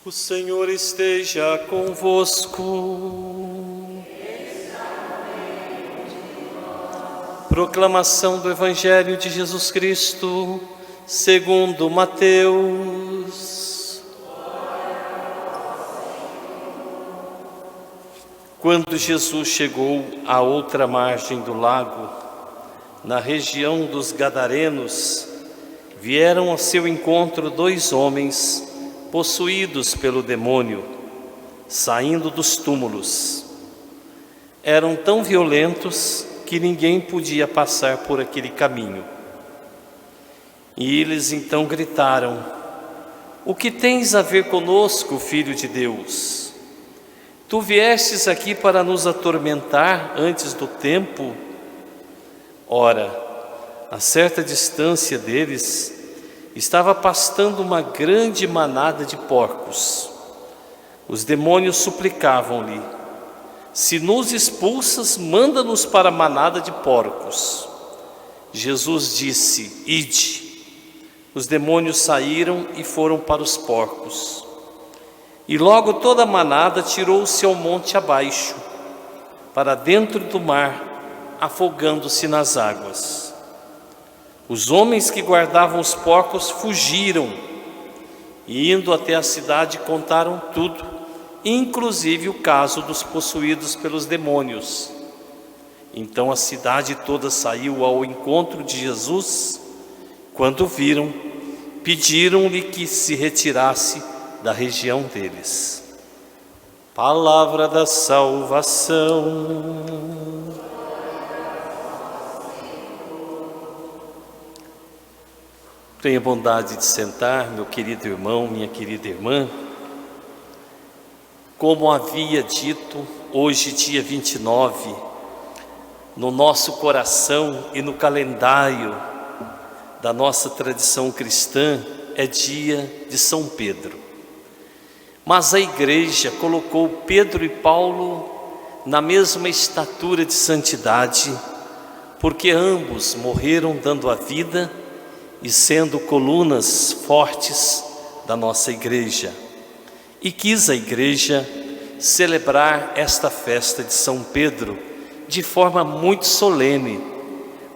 O Senhor esteja convosco. Proclamação do Evangelho de Jesus Cristo, segundo Mateus. Quando Jesus chegou à outra margem do lago, na região dos Gadarenos, vieram ao seu encontro 2 homens possuídos pelo demônio, saindo dos túmulos. Eram tão violentos que ninguém podia passar por aquele caminho. E eles então gritaram: "O que tens a ver conosco, Filho de Deus? Tu viestes aqui para nos atormentar antes do tempo?" Ora, a certa distância deles, estava pastando uma grande manada de porcos. Os demônios suplicavam-lhe: "Se nos expulsas, manda-nos para a manada de porcos." Jesus disse: "Ide." Os demônios saíram e foram para os porcos. E logo toda a manada tirou-se ao monte abaixo, para dentro do mar, afogando-se nas águas. Os homens que guardavam os porcos fugiram e, indo até a cidade, contaram tudo, inclusive o caso dos possuídos pelos demônios. Então a cidade toda saiu ao encontro de Jesus. Quando viram, pediram-lhe que se retirasse da região deles. Palavra da salvação. Tenha bondade de sentar, meu querido irmão, minha querida irmã. Como havia dito, hoje, dia 29, no nosso coração e no calendário da nossa tradição cristã, é dia de São Pedro. Mas a igreja colocou Pedro e Paulo na mesma estatura de santidade, porque ambos morreram dando a vida e sendo colunas fortes da nossa igreja. E quis a igreja celebrar esta festa de São Pedro de forma muito solene,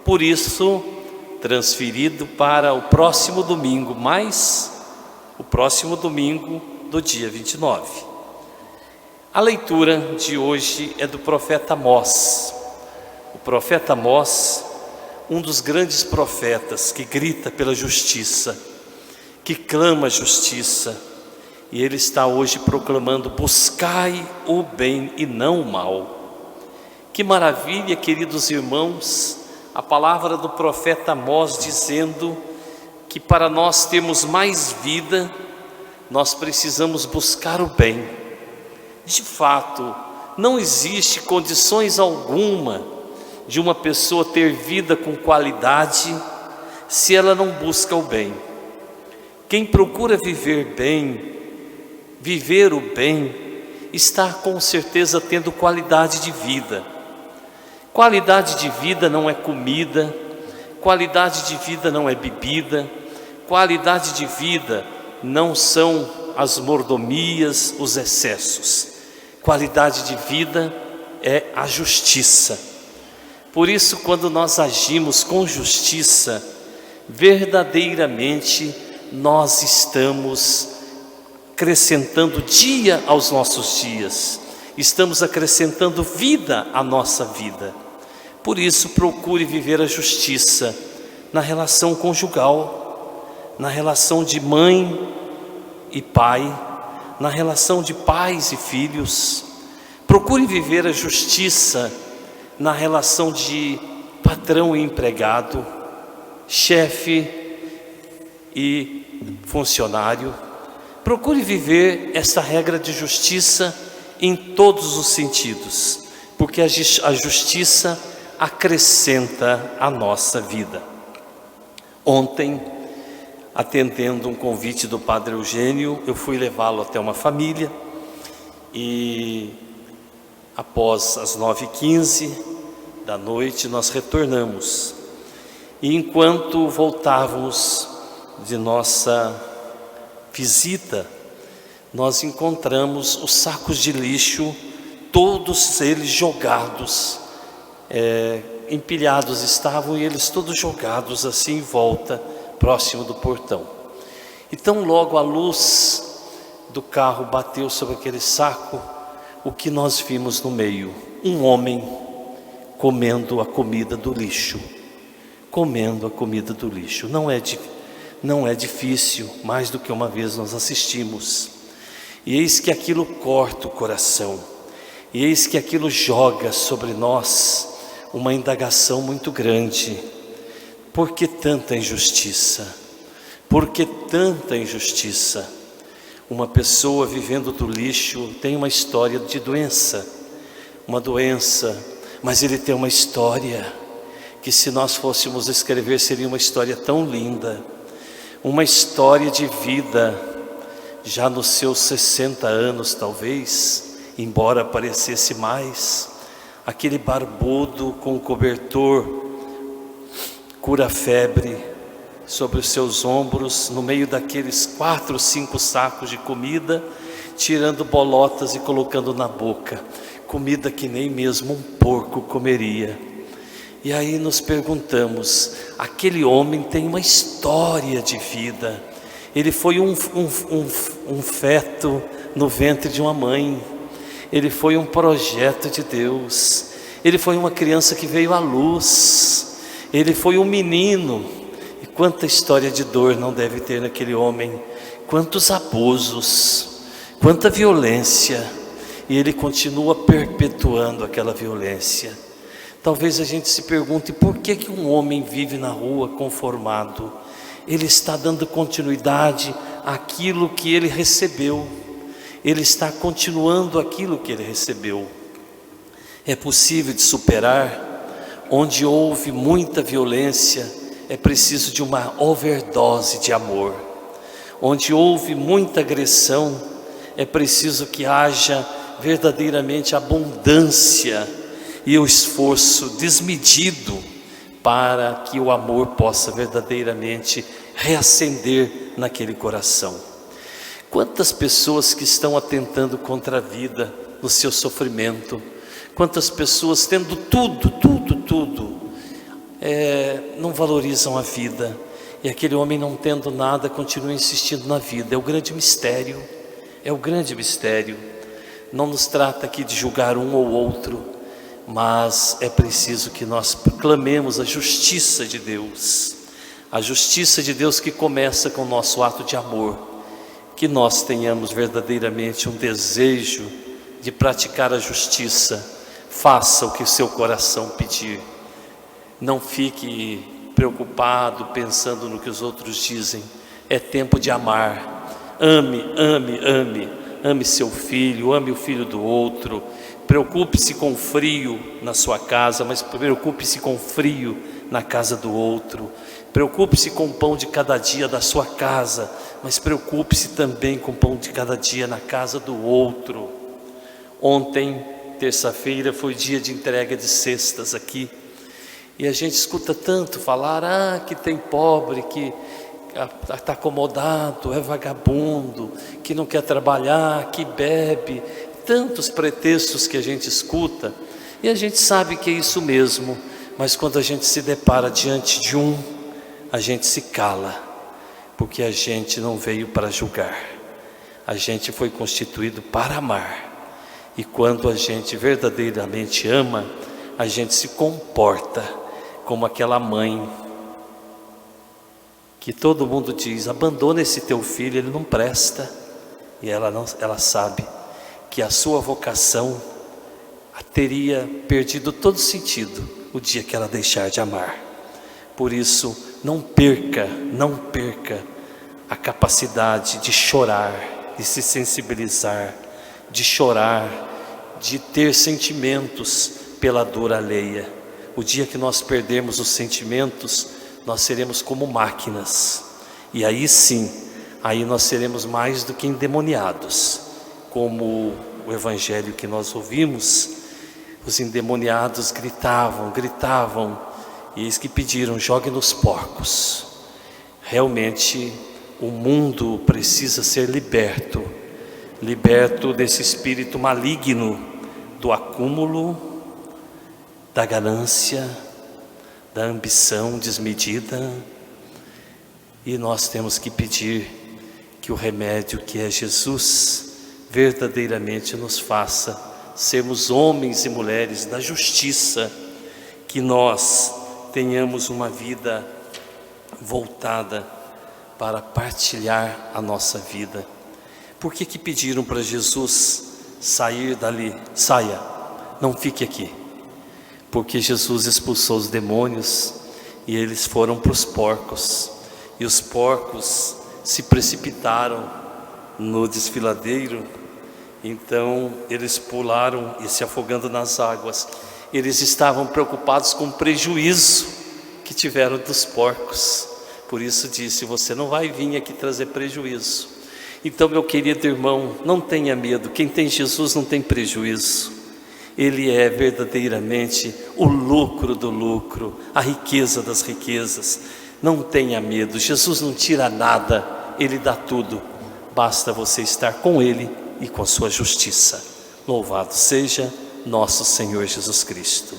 por isso transferido para o próximo domingo, o próximo domingo do dia 29. A leitura de hoje é do profeta Amós. O profeta Amós, um dos grandes profetas que grita pela justiça, que clama justiça, e ele está hoje proclamando: buscai o bem e não o mal. Que maravilha, queridos irmãos, a palavra do profeta Amós dizendo que para nós termos mais vida, nós precisamos buscar o bem. De fato, não existe condições alguma de uma pessoa ter vida com qualidade se ela não busca o bem. Quem procura viver bem, viver o bem, está com certeza tendo qualidade de vida. Qualidade de vida não é comida, qualidade de vida não é bebida, qualidade de vida não são as mordomias, os excessos. Qualidade de vida é a justiça. Por isso, quando nós agimos com justiça, verdadeiramente nós estamos acrescentando dia aos nossos dias, estamos acrescentando vida à nossa vida. Por isso, procure viver a justiça na relação conjugal, na relação de mãe e pai, na relação de pais e filhos. Procure viver a justiça na relação de patrão e empregado, chefe e funcionário. Procure viver essa regra de justiça em todos os sentidos, porque a justiça acrescenta a nossa vida. Ontem, atendendo um convite do Padre Eugênio, eu fui levá-lo até uma família e após as 9h15 da noite nós retornamos. E enquanto voltávamos de nossa visita, nós encontramos os sacos de lixo, todos eles jogados, empilhados estavam, e eles todos jogados assim em volta, próximo do portão. Então logo a luz do carro bateu sobre aquele saco, o que nós vimos no meio? Um homem comendo a comida do lixo. Comendo a comida do lixo. Não é difícil, mais do que uma vez nós assistimos. E eis que aquilo corta o coração. E eis que aquilo joga sobre nós uma indagação muito grande. Por que tanta injustiça? Por que tanta injustiça? Uma pessoa vivendo do lixo tem uma história de doença. Uma doença, mas ele tem uma história que, se nós fôssemos escrever, seria uma história tão linda. Uma história de vida, já nos seus 60 anos talvez, embora parecesse mais, aquele barbudo com cobertor, cura-febre sobre os seus ombros, no meio daqueles 4 ou 5 sacos de comida, tirando bolotas e colocando na boca, comida que nem mesmo um porco comeria. E aí nos perguntamos, aquele homem tem uma história de vida. Ele foi um feto no ventre de uma mãe. Ele foi um projeto de Deus. Ele foi uma criança que veio à luz. Ele foi um menino. E quanta história de dor não deve ter naquele homem. Quantos abusos, quanta violência. E ele continua perpetuando aquela violência. Talvez a gente se pergunte, por que um homem vive na rua conformado? Ele está dando continuidade àquilo que ele recebeu. Ele está continuando aquilo que ele recebeu. É possível de superar. Onde houve muita violência, é preciso de uma overdose de amor. Onde houve muita agressão, é preciso que haja verdadeiramente abundância e o esforço desmedido para que o amor possa verdadeiramente reacender naquele coração. Quantas pessoas que estão atentando contra a vida no seu sofrimento, quantas pessoas tendo tudo, não valorizam a vida, e aquele homem não tendo nada continua insistindo na vida. É o grande mistério, não nos trata aqui de julgar um ou outro, mas é preciso que nós proclamemos a justiça de Deus. A justiça de Deus que começa com o nosso ato de amor. Que nós tenhamos verdadeiramente um desejo de praticar a justiça. Faça o que o seu coração pedir. Não fique preocupado pensando no que os outros dizem. É tempo de amar. Ame seu filho, ame o filho do outro. Preocupe-se com o frio na sua casa, mas preocupe-se com o frio na casa do outro. Preocupe-se com o pão de cada dia da sua casa, mas preocupe-se também com o pão de cada dia na casa do outro. Ontem, terça-feira, foi dia de entrega de cestas aqui, e a gente escuta tanto falar, que tem pobre, que está acomodado, é vagabundo, que não quer trabalhar, que bebe, tantos pretextos que a gente escuta, e a gente sabe que é isso mesmo, mas quando a gente se depara diante de a gente se cala, porque a gente não veio para julgar, a gente foi constituído para amar, e quando a gente verdadeiramente ama, a gente se comporta como aquela mãe, que todo mundo diz, abandona esse teu filho, ele não presta, e ela sabe, que a sua vocação teria perdido todo sentido o dia que ela deixar de amar. Por isso, não perca a capacidade de chorar, de se sensibilizar, de chorar, de ter sentimentos pela dor alheia. O dia que nós perdermos os sentimentos, nós seremos como máquinas, e aí sim, aí nós seremos mais do que endemoniados. Como o evangelho que nós ouvimos, os endemoniados gritavam, e eles que pediram, jogue nos porcos. Realmente o mundo precisa ser liberto, liberto desse espírito maligno do acúmulo, da ganância, da ambição desmedida. E nós temos que pedir que o remédio que é Jesus verdadeiramente nos faça sermos homens e mulheres da justiça, que nós tenhamos uma vida voltada para partilhar a nossa vida. Por que pediram para Jesus sair dali? Saia, não fique aqui. Porque Jesus expulsou os demônios e eles foram para os porcos. E os porcos se precipitaram no desfiladeiro. Então eles pularam e se afogando nas águas. Eles estavam preocupados com o prejuízo que tiveram dos porcos. Por isso disse: você não vai vir aqui trazer prejuízo. Então, meu querido irmão, não tenha medo. Quem tem Jesus não tem prejuízo. Ele é verdadeiramente o lucro do lucro, a riqueza das riquezas. Não tenha medo, Jesus não tira nada, Ele dá tudo. Basta você estar com Ele e com a sua justiça. Louvado seja nosso Senhor Jesus Cristo.